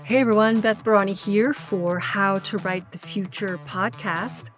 Hey everyone, Beth Barany here for How to Write the Future podcast.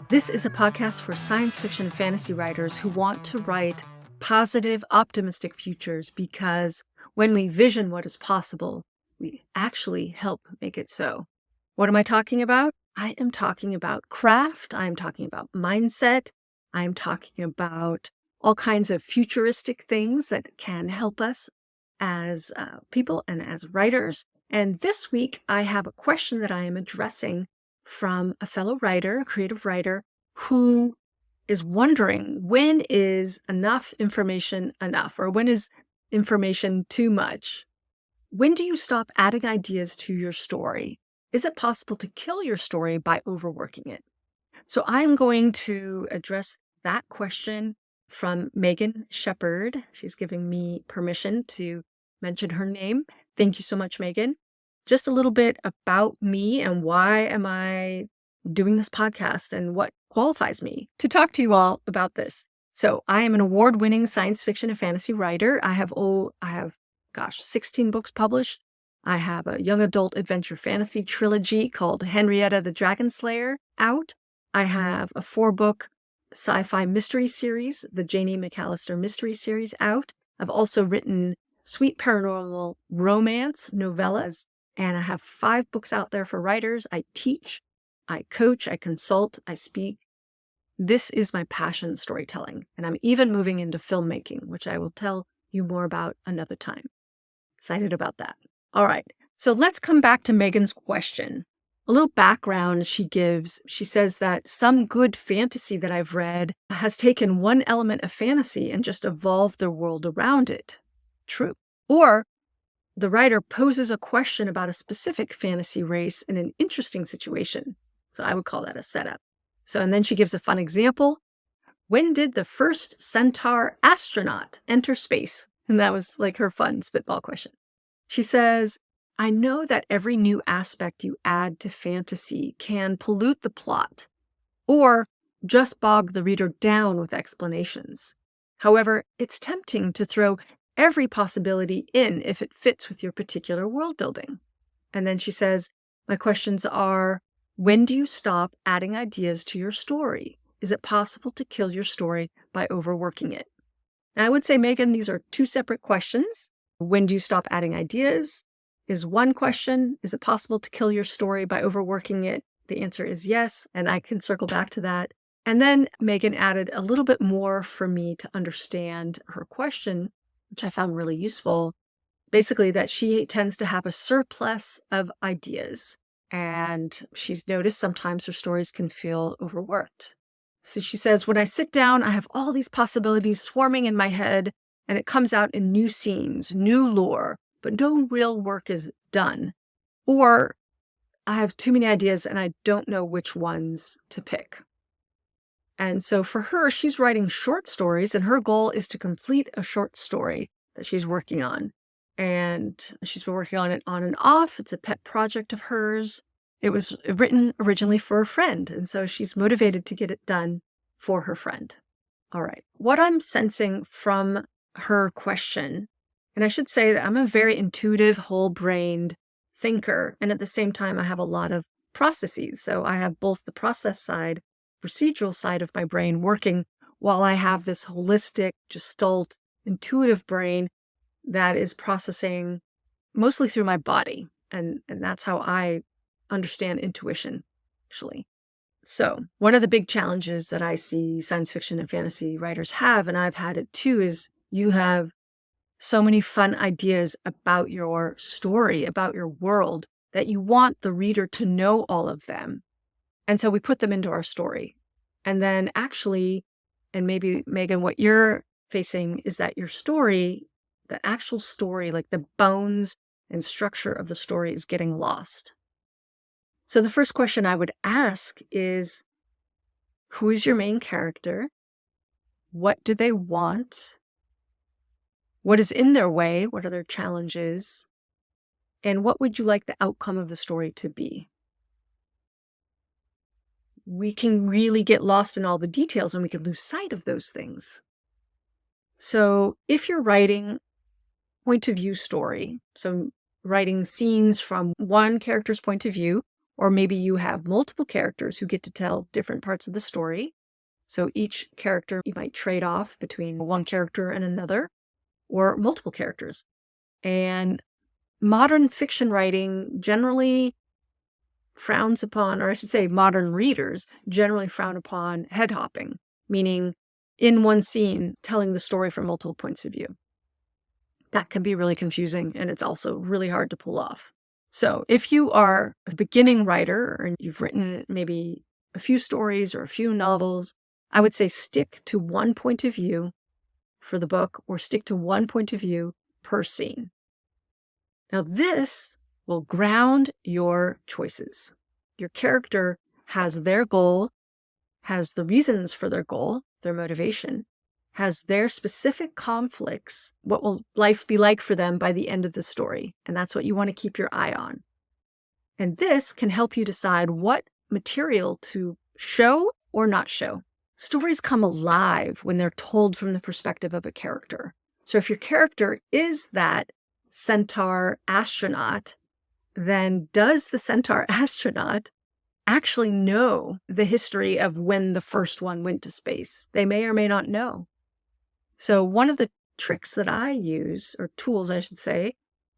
This is a podcast for science fiction and fantasy writers who want to write positive, optimistic futures because when we vision what is possible, we actually help make it so. What am I talking about? I am talking about craft. I am talking about mindset. I am talking about all kinds of futuristic things that can help us as people and as writers. And this week, I have a question that I am addressing from a fellow writer, a creative writer, who is wondering, when is enough information enough, or when is information too much? When do you stop adding ideas to your story? Is it possible to kill your story by overworking it? So I'm going to address that question from Megan Shepard. She's giving me permission to mention her name. Thank you so much, Megan. Just a little bit about me and why am I doing this podcast and what qualifies me to talk to you all about this. So I am an award-winning science fiction and fantasy writer. I have 16 books published. I have a young adult adventure fantasy trilogy called Henrietta the Dragon Slayer out. I have a 4-book sci-fi mystery series, the Janie McAllister mystery series out. I've also written sweet paranormal romance novellas, and I have 5 books out there for writers. I teach, I coach, I consult, I speak. This is my passion, storytelling, and I'm even moving into filmmaking, which I will tell you more about another time. Excited about that. All right, so let's come back to Megan's question. A little background she gives. She says that some good fantasy that I've read has taken one element of fantasy and just evolved the world around it. True. Or the writer poses a question about a specific fantasy race in an interesting situation. So I would call that a setup. And then she gives a fun example. When did the first centaur astronaut enter space? And that was like her fun spitball question. She says, I know that every new aspect you add to fantasy can pollute the plot or just bog the reader down with explanations. However, it's tempting to throw every possibility in if it fits with your particular world building. And then she says, my questions are, when do you stop adding ideas to your story? Is it possible to kill your story by overworking it? Now, I would say, Megan, these are 2 separate questions. When do you stop adding ideas is one question. Is it possible to kill your story by overworking it? The answer is yes, and I can circle back to that. And then Megan added a little bit more for me to understand her question, which I found really useful. Basically, that she tends to have a surplus of ideas, and she's noticed sometimes her stories can feel overworked. So she says, when I sit down, I have all these possibilities swarming in my head, and it comes out in new scenes, new lore, but no real work is done. Or I have too many ideas and I don't know which ones to pick. And so for her, she's writing short stories, and her goal is to complete a short story that she's working on. And she's been working on it on and off. It's a pet project of hers. It was written originally for a friend, and so she's motivated to get it done for her friend. All right. What I'm sensing from her question, and I should say that I'm a very intuitive, whole-brained thinker, and at the same time, I have a lot of processes. So I have both the process side, procedural side of my brain working, while I have this holistic, gestalt, intuitive brain that is processing mostly through my body. And that's how I understand intuition, actually. So one of the big challenges that I see science fiction and fantasy writers have, and I've had it too, is you have so many fun ideas about your story, about your world, that you want the reader to know all of them. And so we put them into our story. And then actually, and maybe, Megan, what you're facing is that your story, the actual story, like the bones and structure of the story, is getting lost. So the first question I would ask is, who is your main character? What do they want? What is in their way? What are their challenges? And what would you like the outcome of the story to be? We can really get lost in all the details and we can lose sight of those things. So if you're writing point of view story, so writing scenes from one character's point of view, or maybe you have multiple characters who get to tell different parts of the story. So each character, you might trade off between one character and another, or multiple characters. And modern fiction writing generally frowns upon, or I should say modern readers generally frown upon head hopping, meaning in one scene telling the story from multiple points of view. That can be really confusing, and it's also really hard to pull off. So if you are a beginning writer and you've written maybe a few stories or a few novels, I would say stick to one point of view for the book, or stick to one point of view per scene. Now this will ground your choices. Your character has their goal, has the reasons for their goal, their motivation, has their specific conflicts, what will life be like for them by the end of the story. And that's what you want to keep your eye on. And this can help you decide what material to show or not show. Stories come alive when they're told from the perspective of a character. So if your character is that centaur astronaut, then does the centaur astronaut actually know the history of when the first one went to space? They may or may not know. So one of the tricks that I use, or tools I should say,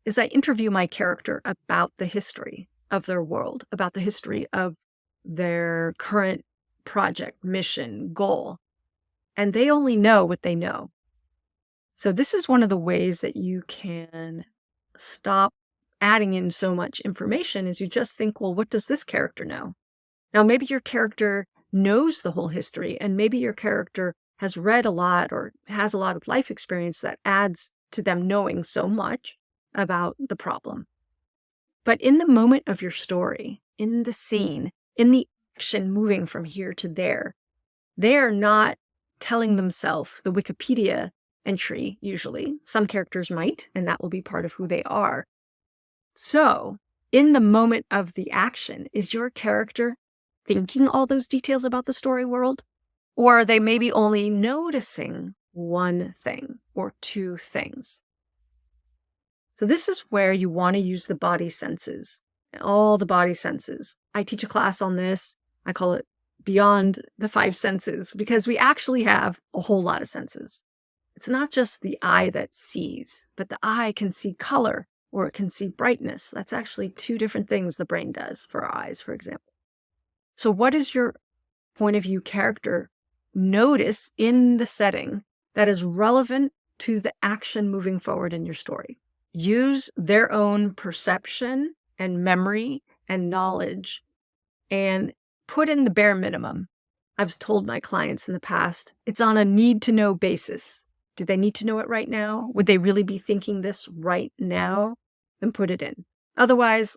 is I interview my character about the history of their world, about the history of their current project, mission, goal. And they only know what they know. So this is one of the ways that you can stop adding in so much information, is you just think, well, what does this character know? Now, maybe your character knows the whole history, and maybe your character has read a lot or has a lot of life experience that adds to them knowing so much about the problem. But in the moment of your story, in the scene, in the action moving from here to there, they are not telling themselves the Wikipedia entry, usually. Some characters might, and that will be part of who they are. So, in the moment of the action, is your character thinking all those details about the story world? Or are they maybe only noticing one thing or two things? So this is where you want to use the body senses, all the body senses. I teach a class on this. I call it Beyond the Five Senses, because we actually have a whole lot of senses. It's not just the eye that sees, but the eye can see color, or it can see brightness. That's actually two different things the brain does for our eyes, for example. So what is your point of view character notice in the setting that is relevant to the action moving forward in your story? Use their own perception and memory and knowledge and put in the bare minimum. I've told my clients in the past, it's on a need-to-know basis. Do they need to know it right now? Would they really be thinking this right now? Then put it in. Otherwise,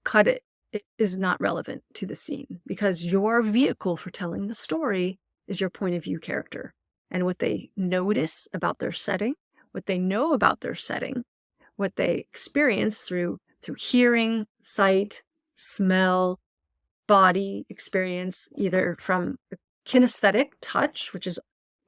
cut it. It is not relevant to the scene, because your vehicle for telling the story is your point of view character. And what they notice about their setting, what they know about their setting, what they experience through hearing, sight, smell, body experience, either from kinesthetic touch,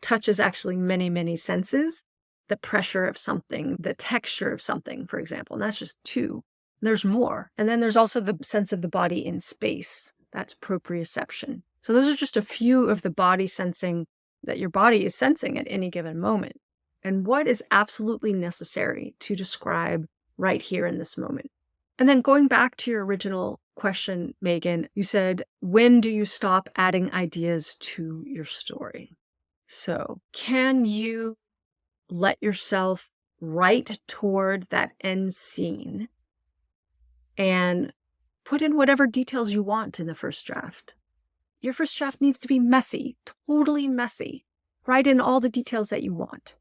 touch is actually many, many senses, the pressure of something, the texture of something, for example. And that's just two. There's more. And then there's also the sense of the body in space. That's proprioception. So those are just a few of the body sensing that your body is sensing at any given moment. And what is absolutely necessary to describe right here in this moment. And then going back to your original question, Megan, you said, when do you stop adding ideas to your story? So can you let yourself write toward that end scene and put in whatever details you want in the first draft? Your first draft needs to be messy, totally messy. Write in all the details that you want.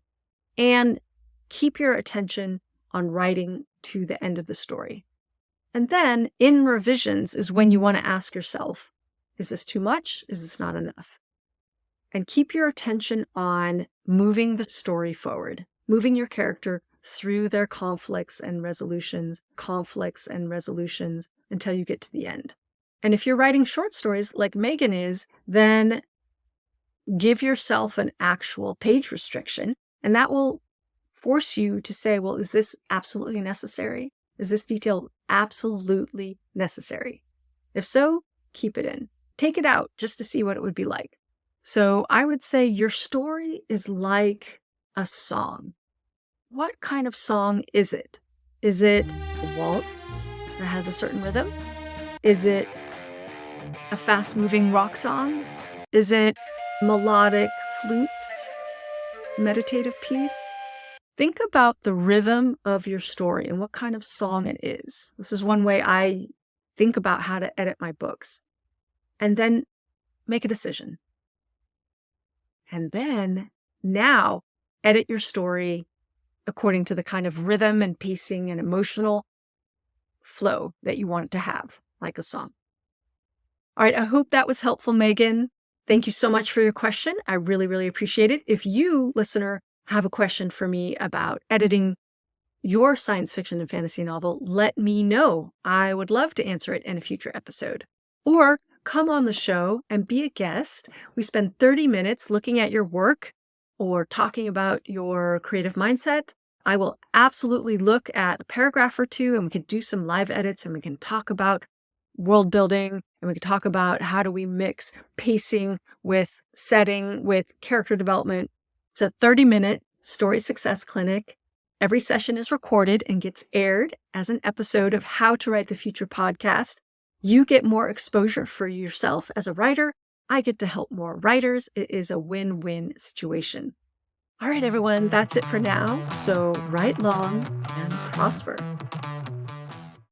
And keep your attention on writing to the end of the story. And then in revisions is when you want to ask yourself, is this too much? Is this not enough? And keep your attention on moving the story forward, moving your character through their conflicts and resolutions until you get to the end. And if you're writing short stories like Megan is, then give yourself an actual page restriction, and that will force you to say, well, is this absolutely necessary? Is this detail absolutely necessary? If so, keep it in. Take it out just to see what it would be like. So I would say your story is like a song. What kind of song is it? Is it a waltz that has a certain rhythm? Is it a fast-moving rock song? Is it melodic flute, meditative piece? Think about the rhythm of your story and what kind of song it is. This is one way I think about how to edit my books. And then make a decision. And then now edit your story according to the kind of rhythm and pacing and emotional flow that you want it to have, like a song. All right, I hope that was helpful, Megan. Thank you so much for your question. I really, really appreciate it. If you, listener, have a question for me about editing your science fiction and fantasy novel, let me know. I would love to answer it in a future episode. Or come on the show and be a guest. We spend 30 minutes looking at your work or talking about your creative mindset. I will absolutely look at a paragraph or two and we can do some live edits and we can talk about world building and we can talk about how do we mix pacing with setting with character development. It's a 30-minute story success clinic. Every session is recorded and gets aired as an episode of How to Write the Future podcast. You get more exposure for yourself as a writer. I get to help more writers. It is a win-win situation. All right, everyone, that's it for now. So write long and prosper.